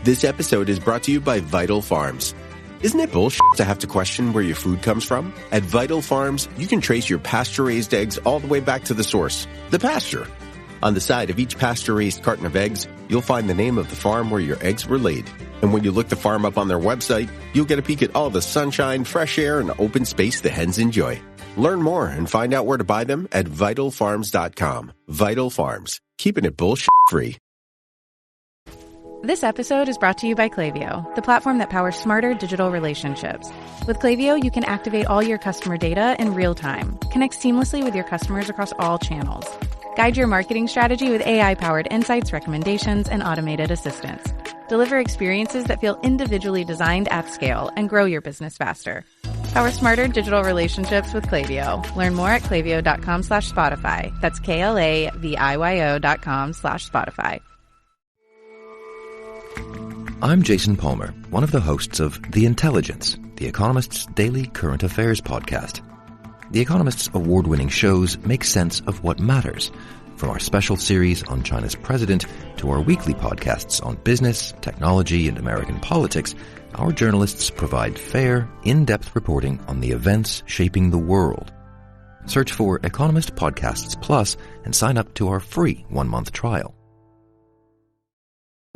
This episode is brought to you by Vital Farms. Isn't it bullshit to have to question where your food comes from? At Vital Farms, you can trace your pasture-raised eggs all the way back to the source, the pasture. On the side of each pasture-raised carton of eggs, you'll find the name of the farm where your eggs were laid. And when you look the farm up on their website, you'll get a peek at all the sunshine, fresh air, and open space the hens enjoy. Learn more and find out where to buy them at vitalfarms.com. Vital Farms, keeping it bullshit-free. This episode is brought to you by Klaviyo, the platform that powers smarter digital relationships. With Klaviyo, you can activate all your customer data in real time, connect seamlessly with your customers across all channels, guide your marketing strategy with AI-powered insights, recommendations, and automated assistance, deliver experiences that feel individually designed at scale, and grow your business faster. Power smarter digital relationships with Klaviyo. Learn more at klaviyo.com/Spotify. That's KLAVIYO.com/Spotify. I'm Jason Palmer, one of the hosts of The Intelligence, The Economist's daily current affairs podcast. The Economist's award-winning shows make sense of what matters, from our special series on China's president to our weekly podcasts on business, technology, and American politics. Our journalists provide fair, in-depth reporting on the events shaping the world. Search for Economist Podcasts Plus and sign up to our free 1-month trial.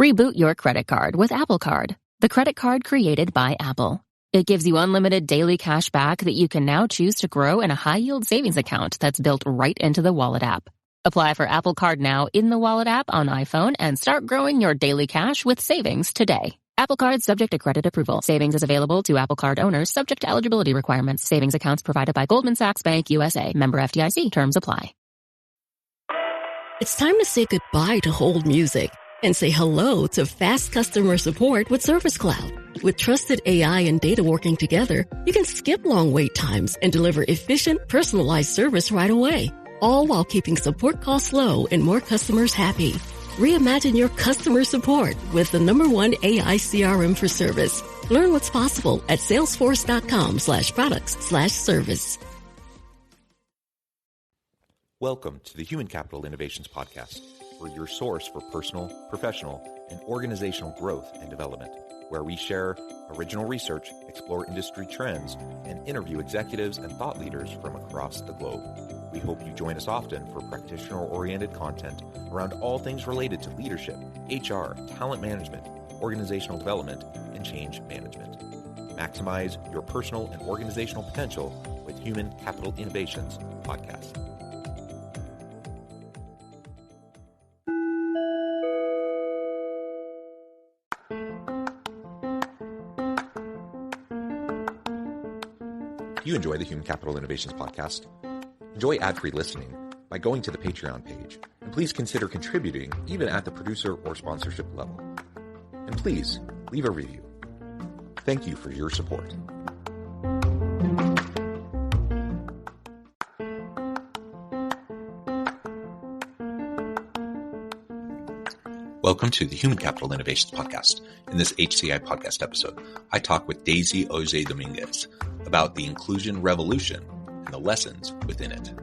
Reboot your credit card with Apple Card, the credit card created by Apple. It gives you unlimited daily cash back that you can now choose to grow in a high-yield savings account that's built right into the Wallet app. Apply for Apple Card now in the Wallet app on iPhone and start growing your daily cash with savings today. Apple Card subject to credit approval. Savings is available to Apple Card owners subject to eligibility requirements. Savings accounts provided by Goldman Sachs Bank USA. Member FDIC. Terms apply. It's time to say goodbye to hold music and say hello to fast customer support with Service Cloud. With trusted AI and data working together, you can skip long wait times and deliver efficient, personalized service right away, all while keeping support costs low and more customers happy. Reimagine your customer support with the #1 AI CRM for service. Learn what's possible at salesforce.com/products/service. Welcome to the Human Capital Innovations Podcast. We're your source for personal, professional, and organizational growth and development, where we share original research, explore industry trends, and interview executives and thought leaders from across the globe. We hope you join us often for practitioner-oriented content around all things related to leadership, HR, talent management, organizational development, and change management. Maximize your personal and organizational potential with Human Capital Innovations Podcast. If you enjoy the Human Capital Innovations Podcast, enjoy ad-free listening by going to the Patreon page, and please consider contributing even at the producer or sponsorship level. And please leave a review. Thank you for your support. Welcome to the Human Capital Innovations Podcast. In this HCI podcast episode, I talk with Daisy Auger-Dominquez about the inclusion revolution and the lessons within it.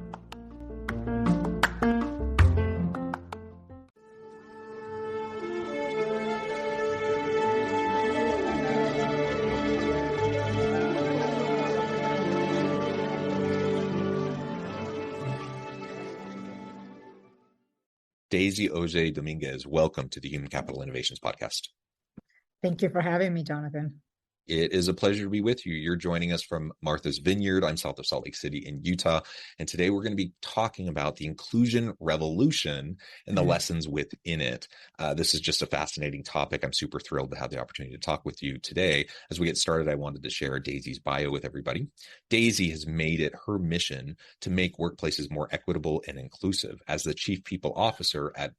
Daisy Auger-Dominquez, welcome to the Human Capital Innovations Podcast. Thank you for having me, Jonathan. It is a pleasure to be with you. You're joining us from Martha's Vineyard. I'm south of Salt Lake City in Utah. And today we're going to be talking about the inclusion revolution and the lessons within it. This is just a fascinating topic. I'm super thrilled to have the opportunity to talk with you today. As we get started, I wanted to share Daisy's bio with everybody. Daisy has made it her mission to make workplaces more equitable and inclusive. As the Chief People Officer at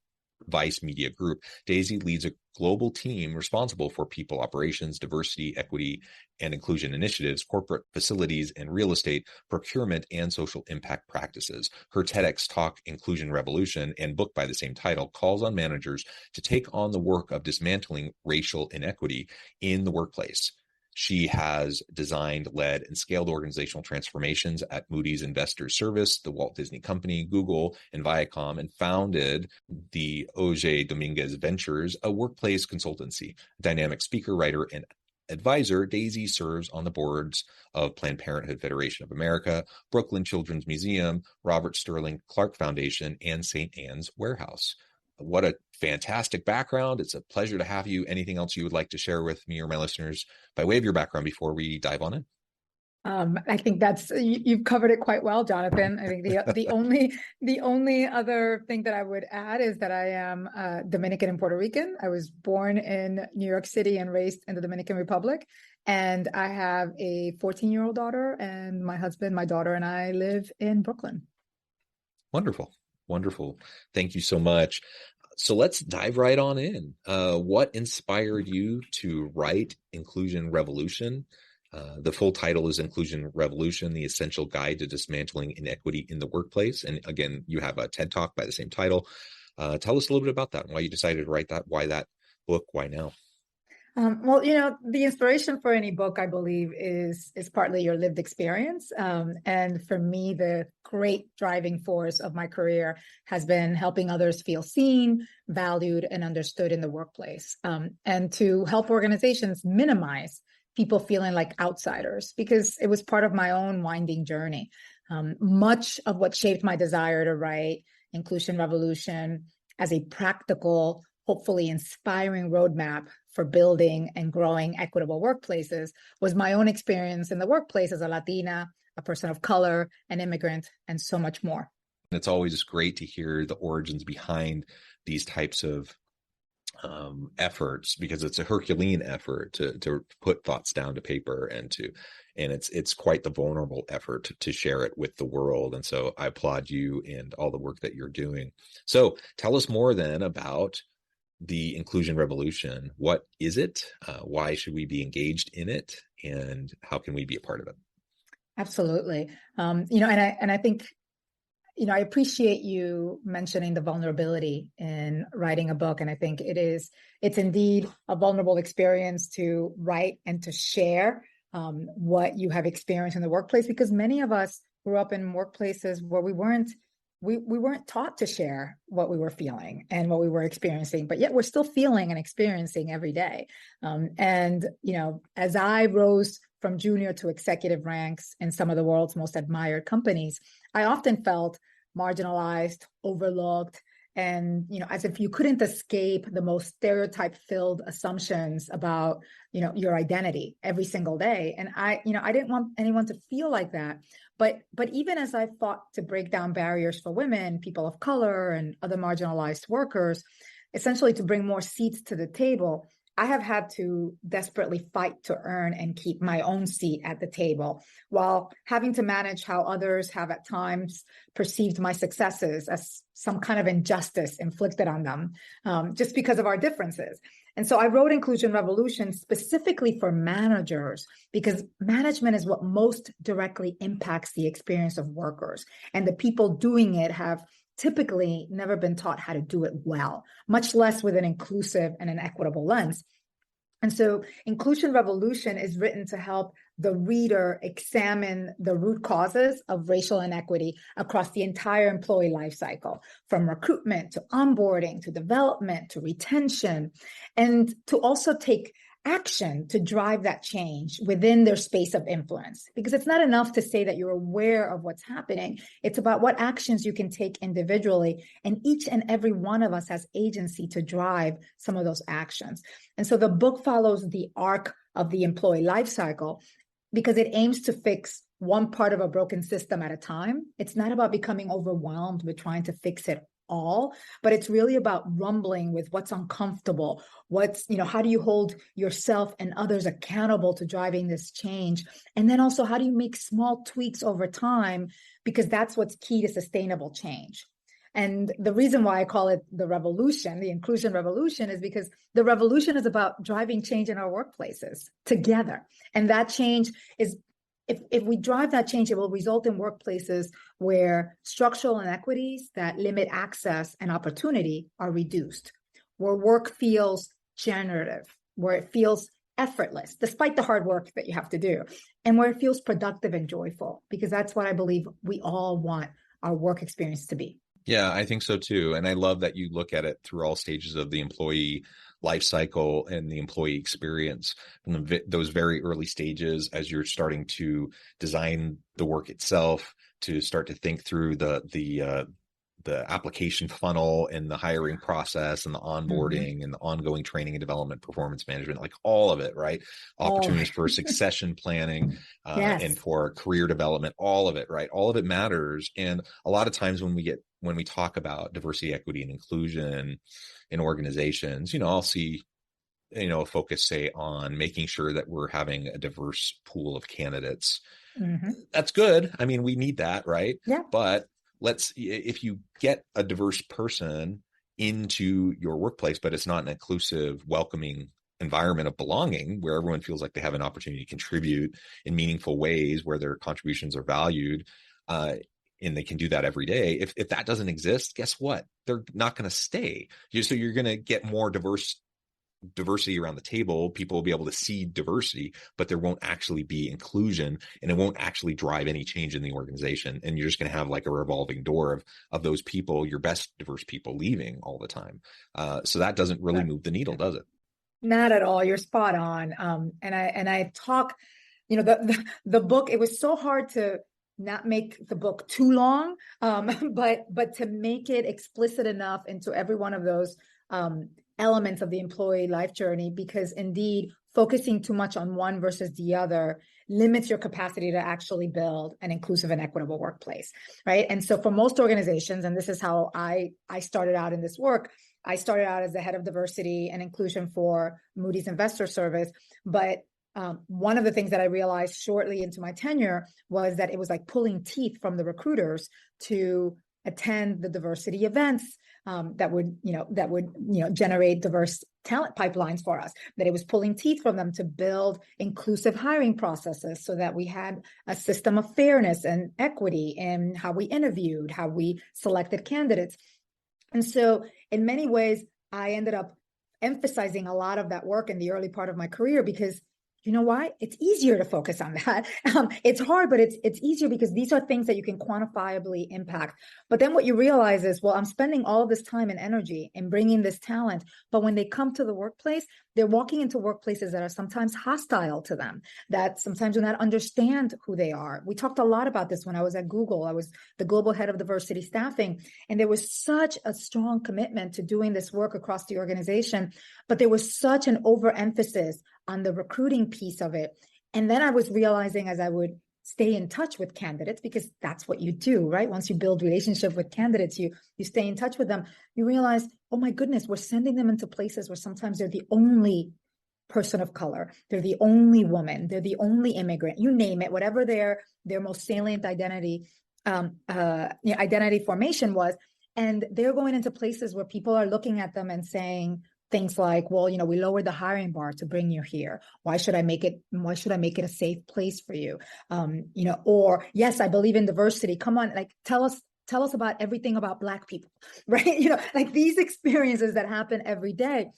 Vice Media Group, Daisy leads a global team responsible for people operations, diversity, equity, and inclusion initiatives, corporate facilities and real estate, procurement, and social impact practices. Her TEDx talk, Inclusion Revolution, and book by the same title calls on managers to take on the work of dismantling racial inequity in the workplace. She has designed, led, and scaled organizational transformations at Moody's Investors Service, the Walt Disney Company, Google, and Viacom, and founded the Auger-Dominquez Ventures, a workplace consultancy. Dynamic speaker, writer, and advisor, Daisy serves on the boards of Planned Parenthood Federation of America, Brooklyn Children's Museum, Robert Sterling Clark Foundation, and St. Anne's Warehouse. What a fantastic background. It's a pleasure to have you. Anything else you would like to share with me or my listeners by way of your background before we dive on in? I think you've covered it quite well, Jonathan. I think the only other thing that I would add is that I am Dominican and Puerto Rican. I was born in New York City and raised in the Dominican Republic. And I have a 14-year-old daughter, and my husband, my daughter, and I live in Brooklyn. Wonderful. Wonderful. Thank you so much. So let's dive right on in. What inspired you to write Inclusion Revolution? The full title is Inclusion Revolution, the Essential Guide to Dismantling Inequity in the Workplace. And again, you have a TED Talk by the same title. Tell us a little bit about that and why you decided to write that, why that book, why now? Well, the inspiration for any book, I believe, is partly your lived experience. And for me, the great driving force of my career has been helping others feel seen, valued, and understood in the workplace, and to help organizations minimize people feeling like outsiders, because it was part of my own winding journey. Much of what shaped my desire to write Inclusion Revolution as a practical, hopefully inspiring roadmap for building and growing equitable workplaces was my own experience in the workplace as a Latina, a person of color, an immigrant, and so much more. It's always great to hear the origins behind these types of efforts, because it's a Herculean effort to put thoughts down to paper and it's quite the vulnerable effort to share it with the world. And so I applaud you and all the work that you're doing. So tell us more then about the Inclusion Revolution. What is it? Why should we be engaged in it? And how can we be a part of it? Absolutely. And I think, I appreciate you mentioning the vulnerability in writing a book. And I think it's indeed a vulnerable experience to write and to share what you have experienced in the workplace, because many of us grew up in workplaces where we weren't taught to share what we were feeling and what we were experiencing, but yet we're still feeling and experiencing every day. As I rose from junior to executive ranks in some of the world's most admired companies, I often felt marginalized, overlooked, and, as if you couldn't escape the most stereotype-filled assumptions about, your identity every single day. And I didn't want anyone to feel like that. But even as I fought to break down barriers for women, people of color, and other marginalized workers, essentially to bring more seats to the table, I have had to desperately fight to earn and keep my own seat at the table, while having to manage how others have at times perceived my successes as some kind of injustice inflicted on them, just because of our differences. And so I wrote Inclusion Revolution specifically for managers, because management is what most directly impacts the experience of workers. And the people doing it have typically never been taught how to do it well, much less with an inclusive and an equitable lens. And so Inclusion Revolution is written to help the reader examine the root causes of racial inequity across the entire employee lifecycle, from recruitment to onboarding to development to retention, and to also take action to drive that change within their space of influence. Because it's not enough to say that you're aware of what's happening. It's about what actions you can take individually. And each and every one of us has agency to drive some of those actions. And so the book follows the arc of the employee life cycle, because it aims to fix one part of a broken system at a time. It's not about becoming overwhelmed with trying to fix it all, but it's really about rumbling with what's uncomfortable. How do you hold yourself and others accountable to driving this change? And then also, how do you make small tweaks over time? Because that's what's key to sustainable change. And the reason why I call it the revolution, the Inclusion Revolution, is because the revolution is about driving change in our workplaces together. And that change is, if we drive that change, it will result in workplaces where structural inequities that limit access and opportunity are reduced, where work feels generative, where it feels effortless, despite the hard work that you have to do, and where it feels productive and joyful, because that's what I believe we all want our work experience to be. Yeah, I think so too. And I love that you look at it through all stages of the employee life cycle and the employee experience from those very early stages as you're starting to design the work itself, to start to think through the application funnel and the hiring process and the onboarding and the ongoing training and development, performance management, like all of it, right? Opportunities for succession planning and for career development, all of it, right? All of it matters. And a lot of times when we talk about diversity, equity, and inclusion in organizations, I'll see, a focus, say, on making sure that we're having a diverse pool of candidates. That's good. I mean, we need that, right? Yeah. But if you get a diverse person into your workplace, but it's not an inclusive, welcoming environment of belonging where everyone feels like they have an opportunity to contribute in meaningful ways, where their contributions are valued, and they can do that every day. If that doesn't exist, guess what? They're not going to stay. So you're going to get more diversity around the table. People will be able to see diversity, but there won't actually be inclusion, and it won't actually drive any change in the organization. And you're just going to have like a revolving door of those people, your best diverse people, leaving all the time. So that doesn't really move the needle, does it? Not at all. You're spot on. And I talk, the book, it was so hard to not make the book too long, but to make it explicit enough into every one of those elements of the employee life journey, because indeed focusing too much on one versus the other limits your capacity to actually build an inclusive and equitable workplace, right? And so for most organizations, and this is how I started out in this work, I started out as the head of diversity and inclusion for Moody's Investor Service, but one of the things that I realized shortly into my tenure was that it was like pulling teeth from the recruiters to attend the diversity events that would generate diverse talent pipelines for us, that it was pulling teeth from them to build inclusive hiring processes so that we had a system of fairness and equity in how we interviewed, how we selected candidates. And so in many ways, I ended up emphasizing a lot of that work in the early part of my career, because you know why? It's easier to focus on that. It's hard, but it's easier because these are things that you can quantifiably impact. But then what you realize is, well, I'm spending all of this time and energy in bringing this talent, but when they come to the workplace, they're walking into workplaces that are sometimes hostile to them, that sometimes do not understand who they are. We talked a lot about this when I was at Google. I was the global head of diversity staffing, and there was such a strong commitment to doing this work across the organization, but there was such an overemphasis on the recruiting piece of it. And then I was realizing, as I would stay in touch with candidates, because that's what you do, right? Once you build relationship with candidates, you stay in touch with them, you realize, oh my goodness, we're sending them into places where sometimes they're the only person of color, they're the only woman, they're the only immigrant, you name it, whatever their most salient identity formation was. And they're going into places where people are looking at them and saying things like, well, we lowered the hiring bar to bring you here. Why should I make it a safe place for you? Or yes, I believe in diversity. Come on, like tell us about everything about Black people, right? Like these experiences that happen every day.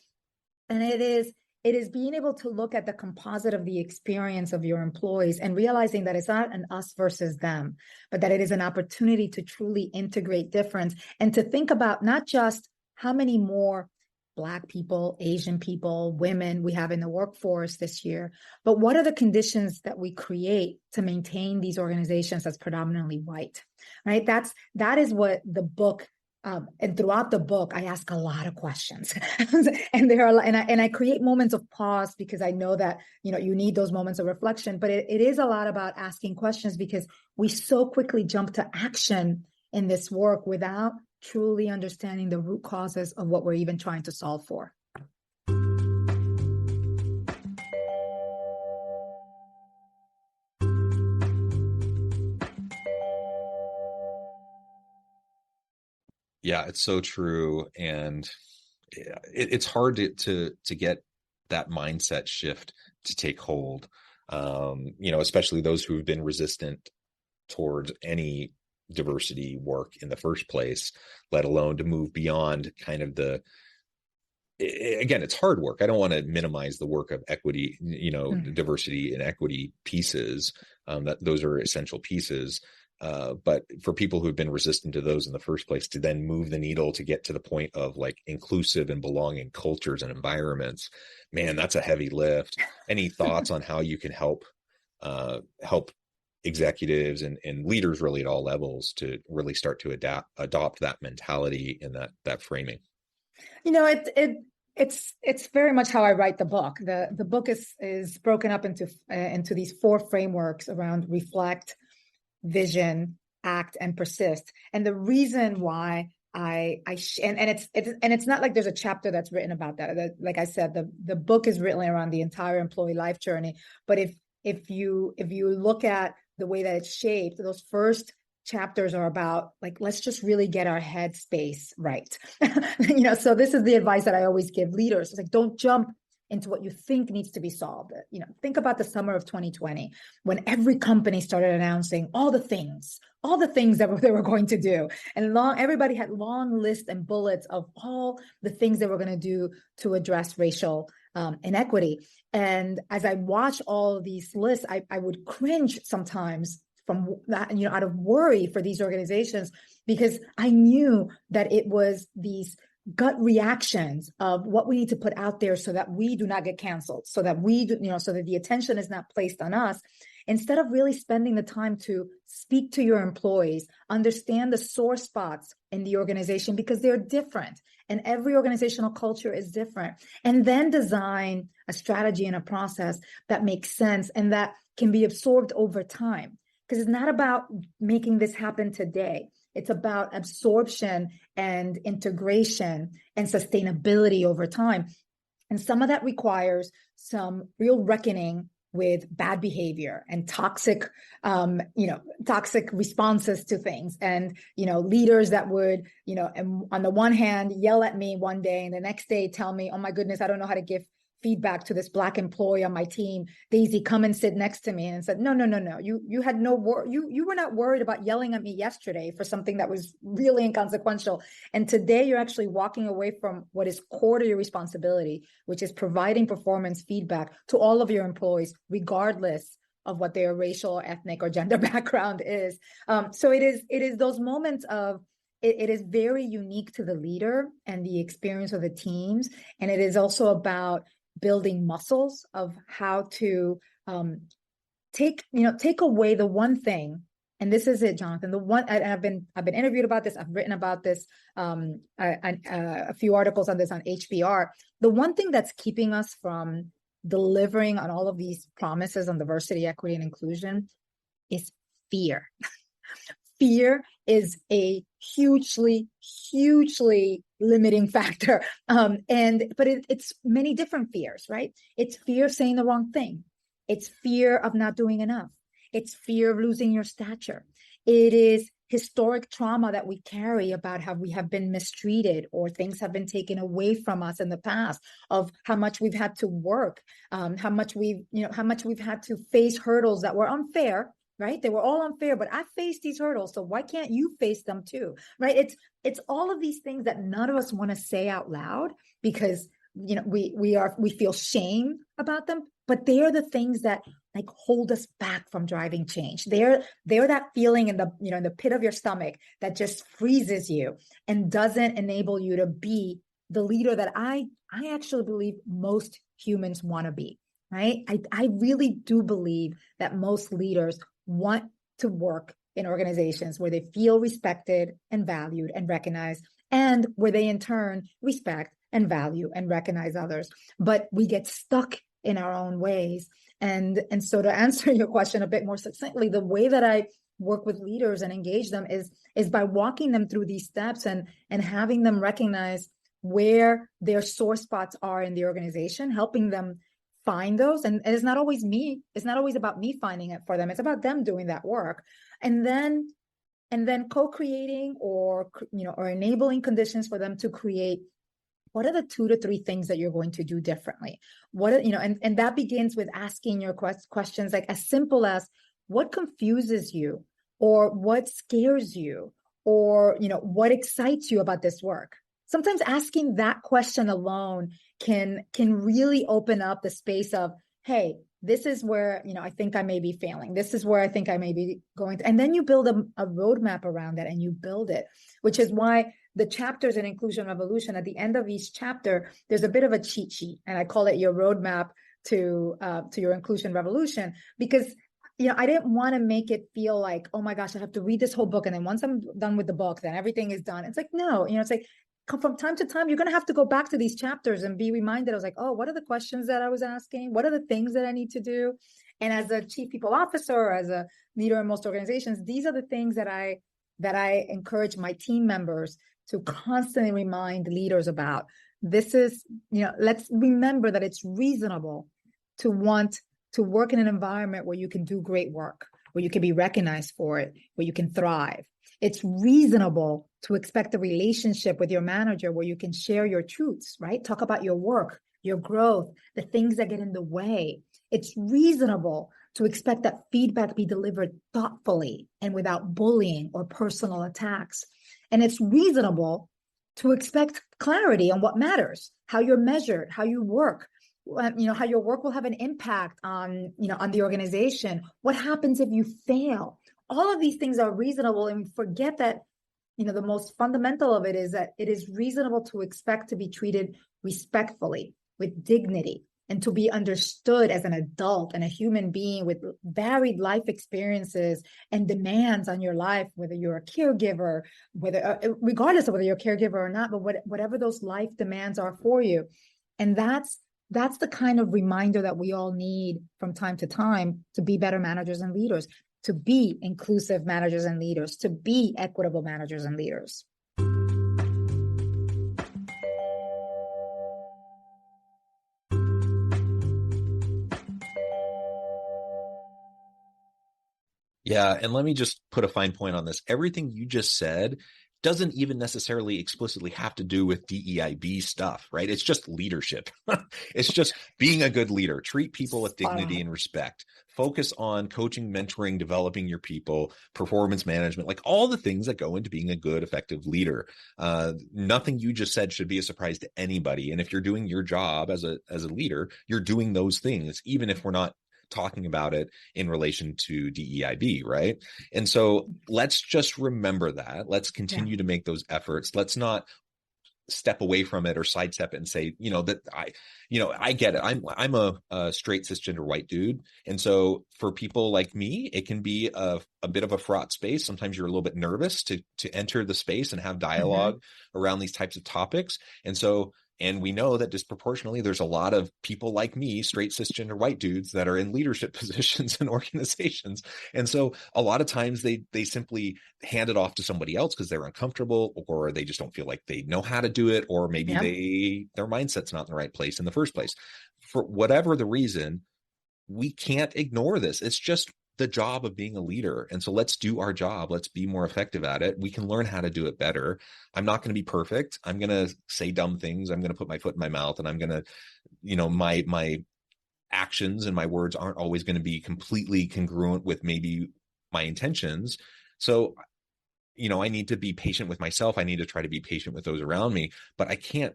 And it is being able to look at the composite of the experience of your employees and realizing that it's not an us versus them, but that it is an opportunity to truly integrate difference and to think about not just how many more Black people, Asian people, women we have in the workforce this year, but what are the conditions that we create to maintain these organizations that's predominantly white, right? That is what the book, and throughout the book, I ask a lot of questions, and I create moments of pause because I know that you need those moments of reflection. But it is a lot about asking questions because we so quickly jump to action in this work without truly understanding the root causes of what we're even trying to solve for. Yeah, it's so true. And it's hard to get that mindset shift to take hold, especially those who've been resistant towards any diversity work in the first place, let alone to move beyond kind of again, it's hard work. I don't want to minimize the work of equity, diversity and equity pieces. That those are essential pieces. But for people who have been resistant to those in the first place, to then move the needle to get to the point of like inclusive and belonging cultures and environments, man, that's a heavy lift. Any thoughts on how you can help executives and leaders really at all levels to really start to adopt that mentality and that framing? It's very much how I write the book. The book is broken up into these 4 frameworks around reflect, vision, act, and persist. And the reason why it's not like there's a chapter that's written about that. Like I said, the book is written around the entire employee life journey. But if you look at the way that it's shaped, those first chapters are about like, let's just really get our head space right. So this is the advice that I always give leaders. It's like, don't jump into what you think needs to be solved. Think about the summer of 2020, when every company started announcing all the things that they were going to do. And everybody had long lists and bullets of all the things they were going to do to address racial inequity. And as I watch all of these lists, I would cringe sometimes from that, out of worry for these organizations, because I knew that it was these gut reactions of what we need to put out there so that we do not get canceled, so that so that the attention is not placed on us, instead of really spending the time to speak to your employees, understand the sore spots in the organization, because they're different and every organizational culture is different, and then design a strategy and a process that makes sense and that can be absorbed over time. Because it's not about making this happen today. It's about absorption and integration and sustainability over time. And some of that requires some real reckoning with bad behavior and toxic responses to things. And, leaders that would, on the one hand, yell at me one day and the next day tell me, oh my goodness, I don't know how to give feedback to this Black employee on my team. Daisy, come and sit next to me, and said, no. You had you were not worried about yelling at me yesterday for something that was really inconsequential. And today you're actually walking away from what is core to your responsibility, which is providing performance feedback to all of your employees, regardless of what their racial, ethnic, or gender background is. So it is those moments of, it is very unique to the leader and the experience of the teams. And it is also about building muscles of how to take away the one thing. And this is it, Jonathan. The one, and I've been interviewed about this. I've written about this, a few articles on this on HBR. The one thing that's keeping us from delivering on all of these promises on diversity, equity, and inclusion is fear. Fear is a hugely limiting factor. But it's many different fears, right? It's fear of saying the wrong thing. It's fear of not doing enough. It's fear of losing your stature. It is historic trauma that we carry about how we have been mistreated or things have been taken away from us in the past, of how much we've had to work, how much we've had to face hurdles that were unfair. Right? They were all unfair, but I faced these hurdles. So why can't you face them too? Right? It's all of these things that none of us want to say out loud because, we feel shame about them, but they are the things that like hold us back from driving change. They're that feeling in the pit of your stomach that just freezes you and doesn't enable you to be the leader that I actually believe most humans want to be. Right? I really do believe that most leaders want to work in organizations where they feel respected and valued and recognized, and where they in turn respect and value and recognize others. But we get stuck in our own ways. And so to answer your question a bit more succinctly, the way that I work with leaders and engage them is by walking them through these steps and having them recognize where their sore spots are in the organization, helping them find those. And it's not always me. It's not always about me finding it for them. It's about them doing that work. And then co-creating or enabling conditions for them to create, what are the 2 to 3 things that you're going to do differently? And that begins with asking your questions like as simple as, what confuses you, or what scares you, or, what excites you about this work? sometimes asking that question alone can really open up the space of, hey, this is where, I think I may be failing. This is where I think I may be going to, and then you build a roadmap around that and you build it, which is why the chapters in Inclusion Revolution, at the end of each chapter, there's a bit of a cheat sheet, and I call it your roadmap to your Inclusion Revolution, because I didn't want to make it feel like, oh my gosh, I have to read this whole book, and then once I'm done with the book, then everything is done. It's like, no, it's like from time to time, you're going to have to go back to these chapters and be reminded. I was like, oh, what are the questions that I was asking? What are the things that I need to do? And as a chief people officer, or as a leader in most organizations, these are the things that I encourage my team members to constantly remind leaders about. This is, let's remember that it's reasonable to want to work in an environment where you can do great work, where you can be recognized for it, where you can thrive. It's reasonable to expect a relationship with your manager where you can share your truths, right? Talk about your work, your growth, the things that get in the way. It's reasonable to expect that feedback be delivered thoughtfully and without bullying or personal attacks. And it's reasonable to expect clarity on what matters, how you're measured, how you work, how your work will have an impact on the organization. What happens if you fail? All of these things are reasonable, and we forget that, the most fundamental of it is that it is reasonable to expect to be treated respectfully, with dignity, and to be understood as an adult and a human being with varied life experiences and demands on your life, whether you're a caregiver, regardless of whether you're a caregiver or not, but whatever those life demands are for you. And that's the kind of reminder that we all need from time to time to be better managers and leaders, to be inclusive managers and leaders, to be equitable managers and leaders. Yeah, and let me just put a fine point on this. Everything you just said doesn't even necessarily explicitly have to do with DEIB stuff, right? It's just leadership. It's just being a good leader. Treat people with dignity and respect. Focus on coaching, mentoring, developing your people, performance management, like all the things that go into being a good, effective leader. Nothing you just said should be a surprise to anybody. And if you're doing your job as a leader, you're doing those things, even if we're not talking about it in relation to DEIB, right? And so let's just remember that. Let's continue to make those efforts. Let's not step away from it or sidestep it and say, I get it. I'm a straight cisgender white dude. And so for people like me, it can be a bit of a fraught space. Sometimes you're a little bit nervous to enter the space and have dialogue around these types of topics. And we know that disproportionately, there's a lot of people like me, straight cisgender white dudes, that are in leadership positions in organizations. And so a lot of times they simply hand it off to somebody else because they're uncomfortable, or they just don't feel like they know how to do it, or maybe their mindset's not in the right place in the first place. For whatever the reason, we can't ignore this. It's just the job of being a leader. And so let's do our job. Let's be more effective at it. We can learn how to do it better. I'm not going to be perfect. I'm going to say dumb things. I'm going to put my foot in my mouth, and I'm going to, my actions and my words aren't always going to be completely congruent with maybe my intentions. So, I need to be patient with myself. I need to try to be patient with those around me, but I can't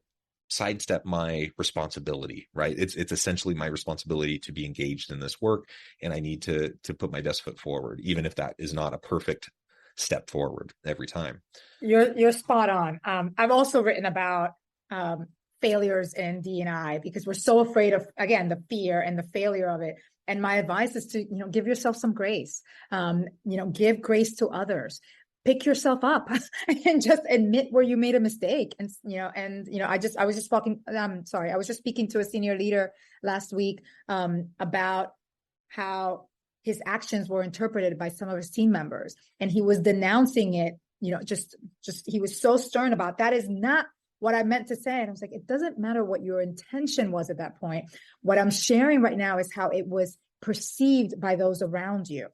sidestep my responsibility, right? It's essentially my responsibility to be engaged in this work, and I need to put my best foot forward, even if that is not a perfect step forward every time. You're spot on. I've also written about failures in D&I because we're so afraid of, again, the fear and the failure of it. And my advice is to, give yourself some grace. Give grace to others. Pick yourself up and just admit where you made a mistake. And, I was just speaking to a senior leader last week about how his actions were interpreted by some of his team members. And he was denouncing it, just he was so stern about, that is not what I meant to say. And I was like, it doesn't matter what your intention was at that point. What I'm sharing right now is how it was perceived by those around you.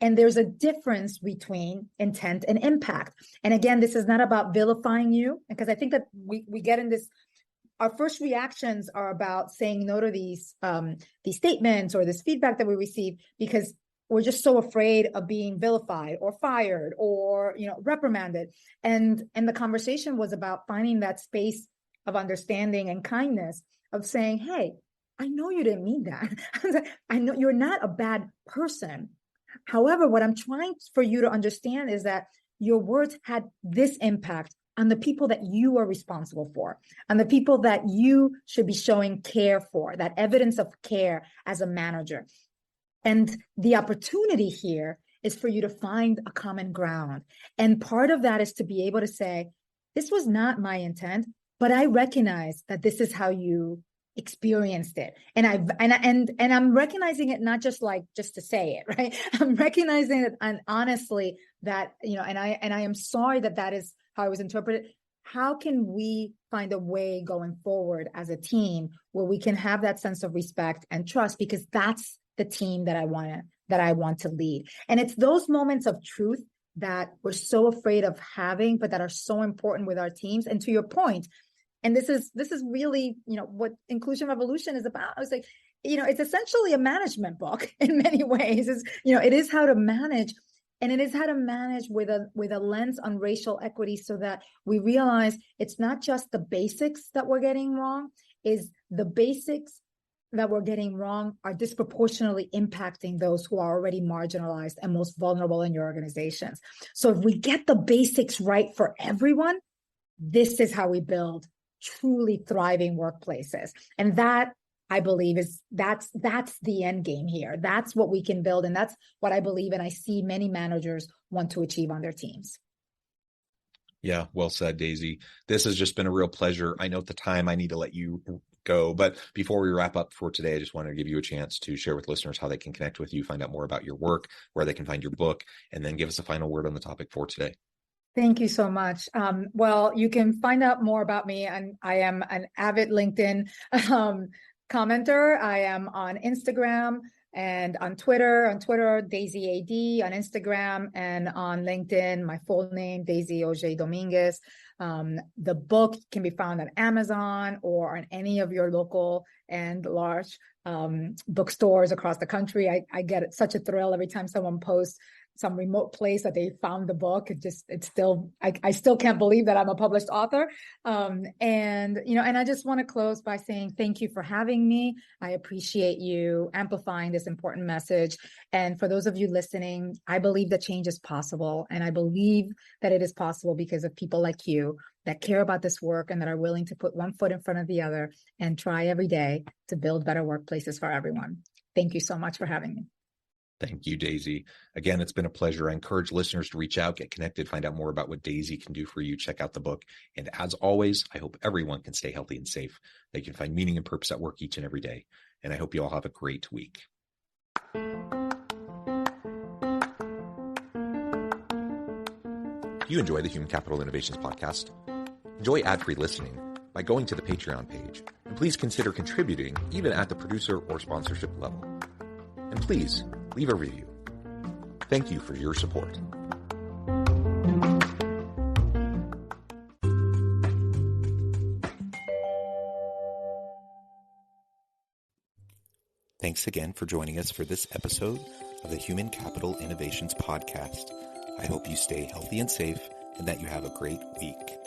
And there's a difference between intent and impact. And again, this is not about vilifying you, because I think that we get in this, our first reactions are about saying no to these statements or this feedback that we receive, because we're just so afraid of being vilified or fired or, reprimanded. And the conversation was about finding that space of understanding and kindness, of saying, hey, I know you didn't mean that. I know you're not a bad person. However, what I'm trying for you to understand is that your words had this impact on the people that you are responsible for, on the people that you should be showing care for, that evidence of care as a manager. And the opportunity here is for you to find a common ground. And part of that is to be able to say, this was not my intent, but I recognize that this is how you experienced it. And I'm recognizing it not just to say it, right? I'm recognizing it, and honestly that, and I am sorry that is how I was interpreted. How can we find a way going forward as a team where we can have that sense of respect and trust? Because that's the team that I want to lead. And it's those moments of truth that we're so afraid of having, but that are so important with our teams. And to your point, and this is really, what Inclusion Revolution is about. I was like, it's essentially a management book in many ways. It is how to manage, and it is how to manage with a lens on racial equity, so that we realize it's not just the basics that we're getting wrong, is the basics that we're getting wrong are disproportionately impacting those who are already marginalized and most vulnerable in your organizations. So if we get the basics right for everyone, this is how we build truly thriving workplaces. And that, I believe, that's the end game here. That's what we can build. And that's what I believe, and I see many managers want to achieve on their teams. Yeah, well said, Daisy. This has just been a real pleasure. I know at the time I need to let you go, but before we wrap up for today, I just wanted to give you a chance to share with listeners how they can connect with you, find out more about your work, where they can find your book, and then give us a final word on the topic for today. Thank you so much. Well, you can find out more about me, and I am an avid LinkedIn commenter. I am on Instagram and on Twitter, Daisy AD, on Instagram, and on LinkedIn, my full name, Daisy Auger-Dominquez. The book can be found on Amazon or on any of your local and large bookstores across the country. I get such a thrill every time someone posts some remote place that they found the book. I still can't believe that I'm a published author. And I just want to close by saying thank you for having me. I appreciate you amplifying this important message. And for those of you listening, I believe that change is possible. And I believe that it is possible because of people like you that care about this work and that are willing to put one foot in front of the other and try every day to build better workplaces for everyone. Thank you so much for having me. Thank you, Daisy. Again, it's been a pleasure. I encourage listeners to reach out, get connected, find out more about what Daisy can do for you. Check out the book. And as always, I hope everyone can stay healthy and safe. They can find meaning and purpose at work each and every day. And I hope you all have a great week. If you enjoy the Human Capital Innovations podcast, enjoy ad-free listening by going to the Patreon page. And please consider contributing even at the producer or sponsorship level. And please, leave a review. Thank you for your support. Thanks again for joining us for this episode of the Human Capital Innovations Podcast. I hope you stay healthy and safe and that you have a great week.